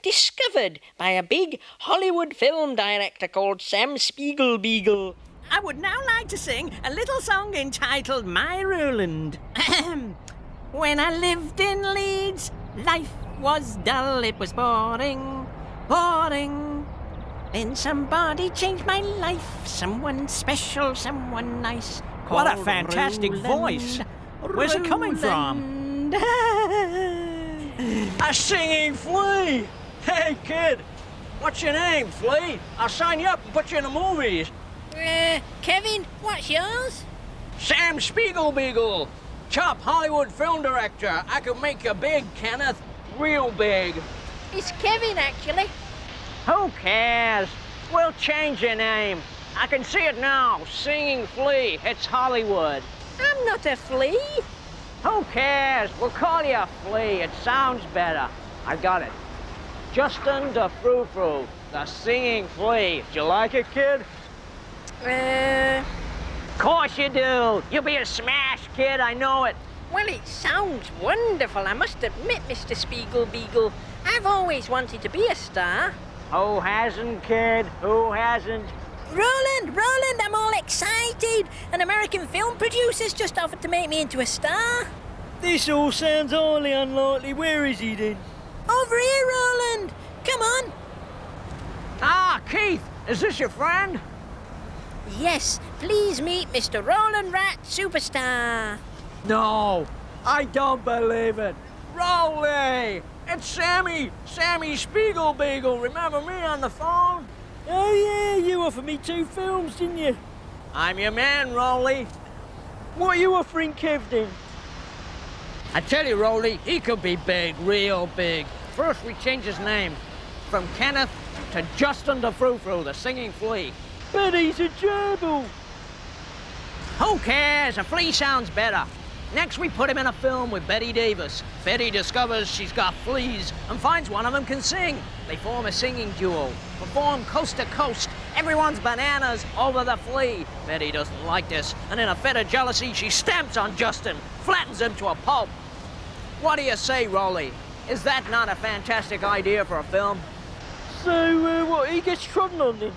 discovered by a big Hollywood film director called Sam Spiegelbeagle. I would now like to sing a little song entitled My Roland. When I lived in Leeds, life was dull, it was boring, boring. Then somebody changed my life, someone special, someone nice. What a fantastic voice. Where's it coming from? A singing flea. Hey, kid, what's your name, flea? I'll sign you up and put you in the movies. Kevin, what's yours? Sam Spiegelbeagle, top Hollywood film director. I could make you big, Kenneth, real big. It's Kevin, actually. Who cares? We'll change your name. I can see it now. Singing Flea. It's Hollywood. I'm not a flea. Who cares? We'll call you a Flea. It sounds better. I got it. Justin the Frou-Frou, the Singing Flea. Do you like it, kid? Of course you do. You'll be a smash, kid. I know it. Well, it sounds wonderful, I must admit, Mr. Spiegelbeagle. I've always wanted to be a star. Who hasn't, kid? Who hasn't? Roland, I'm all excited. An American film producer's just offered to make me into a star. This all sounds highly unlikely. Where is he then? Over here, Roland. Come on. Ah, Keith, is this your friend? Yes, please meet Mr. Roland Rat Superstar. No, I don't believe it. Rolly! It's Sammy Spiegelbeagle. Remember me on the phone? Oh, yeah, you offered me 2 films, didn't you? I'm your man, Rolly. What are you offering Kev then? I tell you, Rolly, he could be big, real big. First, we change his name from Kenneth to Justin the Frou-Frou, the Singing Flea. But he's a gerbil. Who cares? A flea sounds better. Next, we put him in a film with Betty Davis. Betty discovers she's got fleas and finds one of them can sing. They form a singing duo, perform coast to coast. Everyone's bananas over the flea. Betty doesn't like this, and in a fit of jealousy, she stamps on Justin, flattens him to a pulp. What do you say, Rolly? Is that not a fantastic idea for a film? So, what, he gets trodden on then?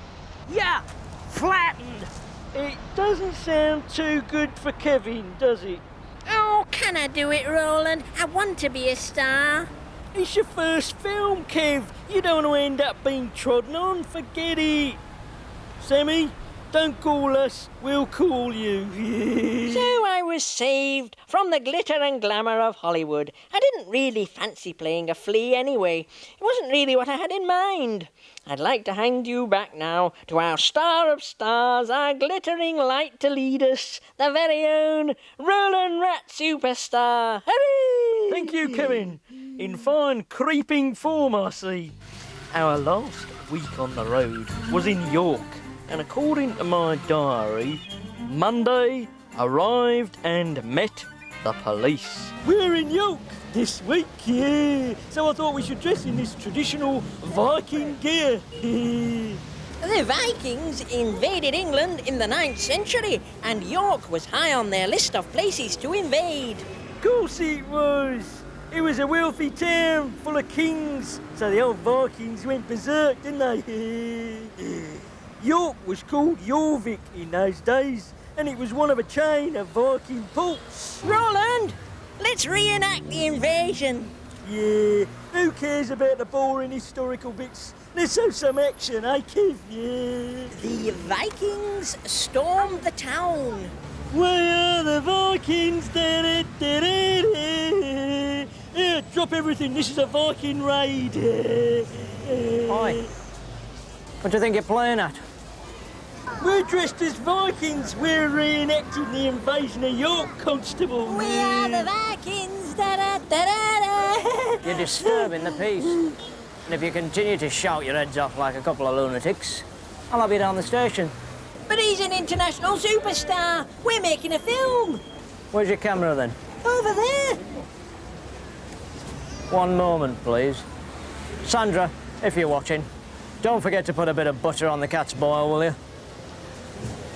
Yeah, flattened. It doesn't sound too good for Kevin, does it? Oh, can I do it, Roland? I want to be a star. It's your first film, Kev. You don't want to end up being trodden on. Forget it. Sammy, don't call us. We'll call you. So I was saved from the glitter and glamour of Hollywood. I didn't really fancy playing a flea anyway. It wasn't really what I had in mind. I'd like to hand you back now to our star of stars, our glittering light to lead us, the very own Roland Rat Superstar. Hurray! Thank you, Kevin. In fine creeping form, I see. Our last week on the road was in York, and according to my diary, Monday arrived and met the police. We're in York this week, yeah. So I thought we should dress in this traditional Viking gear. The Vikings invaded England in the 9th century, and York was high on their list of places to invade. Of course it was. It was a wealthy town full of kings, so the old Vikings went berserk, didn't they? York was called Jorvik in those days, and it was one of a chain of Viking ports. Roland, let's reenact the invasion. Yeah, who cares about the boring historical bits? Let's have some action, eh, Kev? Yeah. The Vikings stormed the town. Where are the Vikings? Yeah, drop everything. This is a Viking raid. Oi. What do you think you're playing at? We're dressed as Vikings. We're reenacting the invasion of York, Constable. We are the Vikings. Da-da-da-da-da. You're disturbing the peace. And if you continue to shout your heads off like a couple of lunatics, I'll have you down the station. But he's an international superstar. We're making a film. Where's your camera then? Over there. One moment, please. Sandra, if you're watching, don't forget to put a bit of butter on the cat's boil, will you?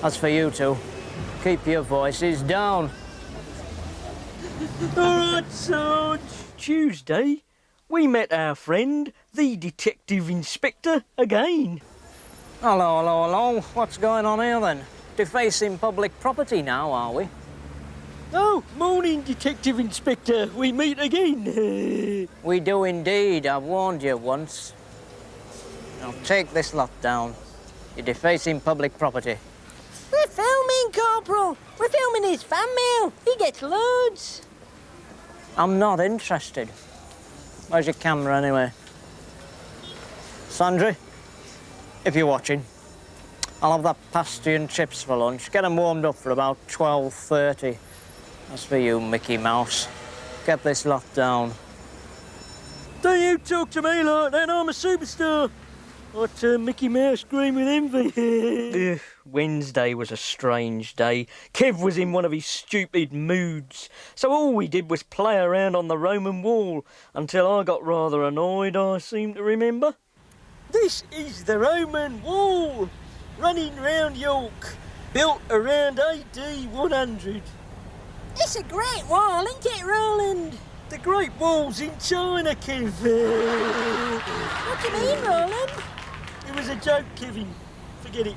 As for you two, keep your voices down. All right, Sarge. Tuesday, we met our friend, the Detective Inspector, again. Hello, hello, hello. What's going on here then? Defacing public property now, are we? Oh, morning, Detective Inspector. We meet again. We do indeed. I've warned you once. Now take this lot down. You're defacing public property. We're filming, Corporal. We're filming his fan mail. He gets loads. I'm not interested. Where's your camera anyway? Sandra, if you're watching, I'll have that pasty and chips for lunch. Get them warmed up for about 12:30. As for you, Mickey Mouse, get this lot down. Don't you talk to me like that. I'm a superstar. I turn Mickey Mouse green with envy. Wednesday was a strange day. Kev was in one of his stupid moods, so all we did was play around on the Roman wall until I got rather annoyed, I seem to remember. This is the Roman wall, running round York, built around AD 100. It's a great wall, isn't it, Roland? The Great Wall's in China, Kev. What do you mean, Roland? It was a joke, Kevin. Forget it.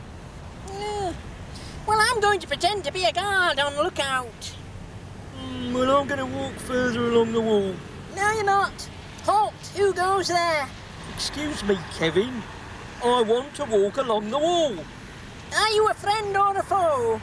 Well, I'm going to pretend to be a guard on lookout. Well, I'm going to walk further along the wall. No, you're not. Halt! Who goes there? Excuse me, Kevin. I want to walk along the wall. Are you a friend or a foe?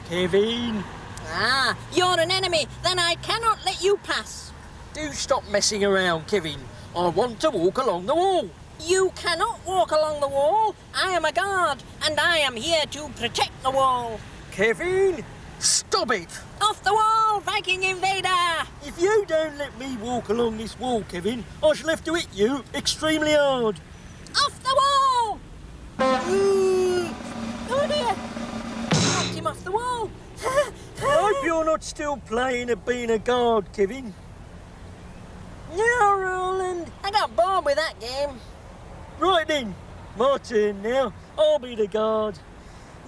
Kevin. Ah, you're an enemy. Then I cannot let you pass. Do stop messing around, Kevin. I want to walk along the wall. You cannot walk along the wall. I am a guard, and I am here to protect the wall. Kevin, stop it. Off the wall, Viking invader! If you don't let me walk along this wall, Kevin, I shall have to hit you extremely hard. Off the wall! Oh dear! Knocked him off the wall. I hope you're not still playing at being a guard, Kevin. No, Roland. I got bored with that game. Right then, my turn now. I'll be the guard.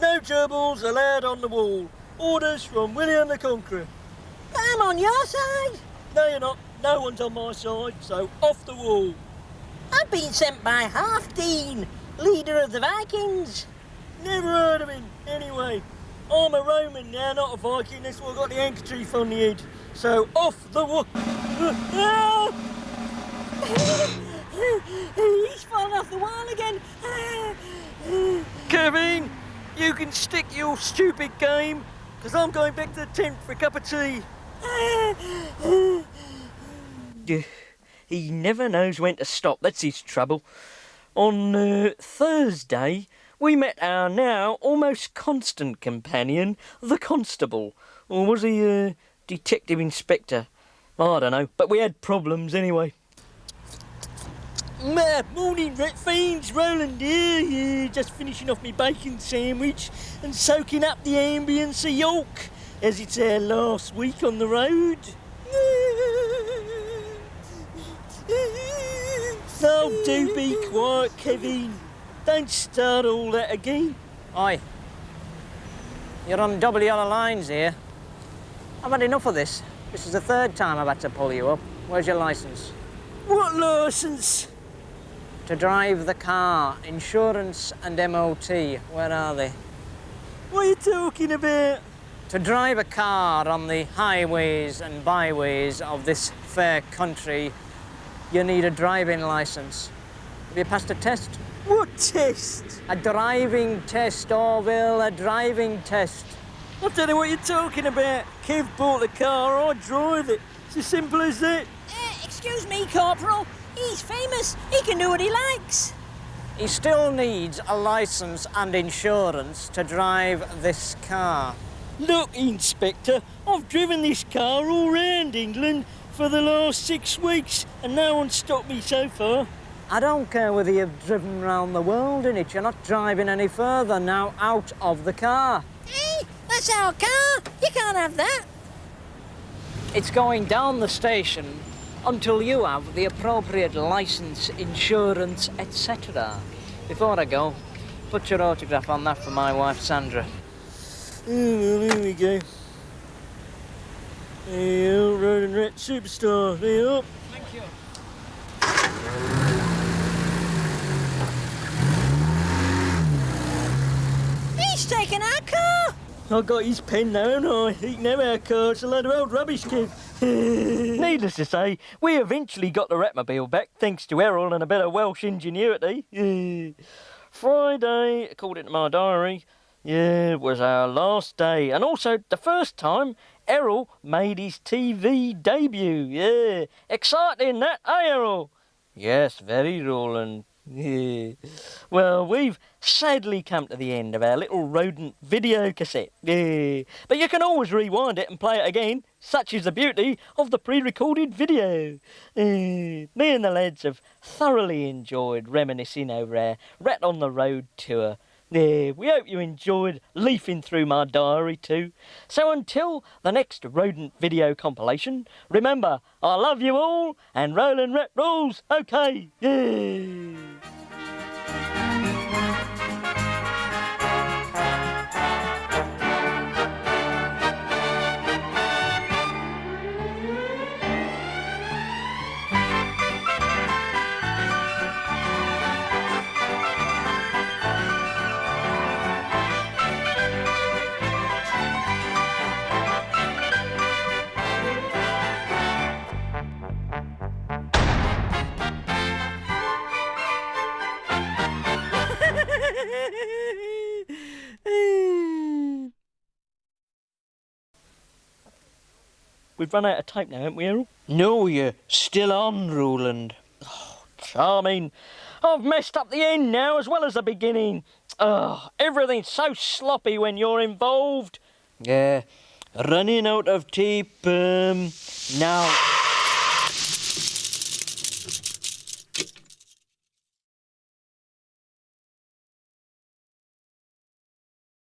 No gerbils allowed on the wall. Orders from William the Conqueror. I'm on your side. No, you're not. No one's on my side, so off the wall. I've been sent by Halfdene, leader of the Vikings. Never heard of him. Anyway, I'm a Roman now, not a Viking. That's why I got the handkerchief on the head. So off the wall. He's fallen off the wall again. Kevin, you can stick your stupid game, because I'm going back to the tent for a cup of tea. He never knows when to stop, that's his trouble. On Thursday, we met our now almost constant companion, the constable. Or was he a detective inspector? I don't know, but we had problems anyway. Morning, rat fiends. Roland here. Yeah, just finishing off my bacon sandwich and soaking up the ambience of York, as it's our last week on the road. Oh, do be quiet, Kevin. Don't start all that again. Oi. You're on double yellow lines here. I've had enough of this. This is the third time I've had to pull you up. Where's your licence? What licence? To drive the car, insurance and MOT. Where are they? What are you talking about? To drive a car on the highways and byways of this fair country, you need a driving licence. Have you passed a test? What test? A driving test, Orville, a driving test. I don't know what you're talking about. Kev bought the car, I drive it. It's as simple as that. Excuse me, Corporal. He's famous. He can do what he likes. He still needs a licence and insurance to drive this car. Look, Inspector, I've driven this car all round England for the last 6 weeks and no one's stopped me so far. I don't care whether you've driven round the world in it. You're not driving any further now. Out of the car. Hey, that's our car. You can't have that. It's going down the station until you have the appropriate licence, insurance, etc. Before I go, put your autograph on that for my wife, Sandra. Oh, well, here we go. Hey, Roland Rat Superstar. Hey, up. Thank you. He's taken our car. I got his pen now, haven't I? He can have our car. It's a load of old rubbish, kid. Needless to say, we eventually got the Ratmobile back, thanks to Errol and a bit of Welsh ingenuity. Friday, according to my diary, was our last day. And also the first time Errol made his TV debut. Exciting that, eh, Errol? Yes, very, Roland. Well, we've sadly come to the end of our little rodent video cassette. But you can always rewind it and play it again. Such is the beauty of the pre-recorded video. Me and the lads have thoroughly enjoyed reminiscing over our Rat on the Road tour. We hope you enjoyed leafing through my diary too. So until the next rodent video compilation, remember, I love you all and Roland Rat rules. Okay. We've run out of tape now, haven't we, Errol? No, you're still on, Roland. Oh, charming. I've messed up the end now as well as the beginning. Everything's so sloppy when you're involved. Running out of tape, now.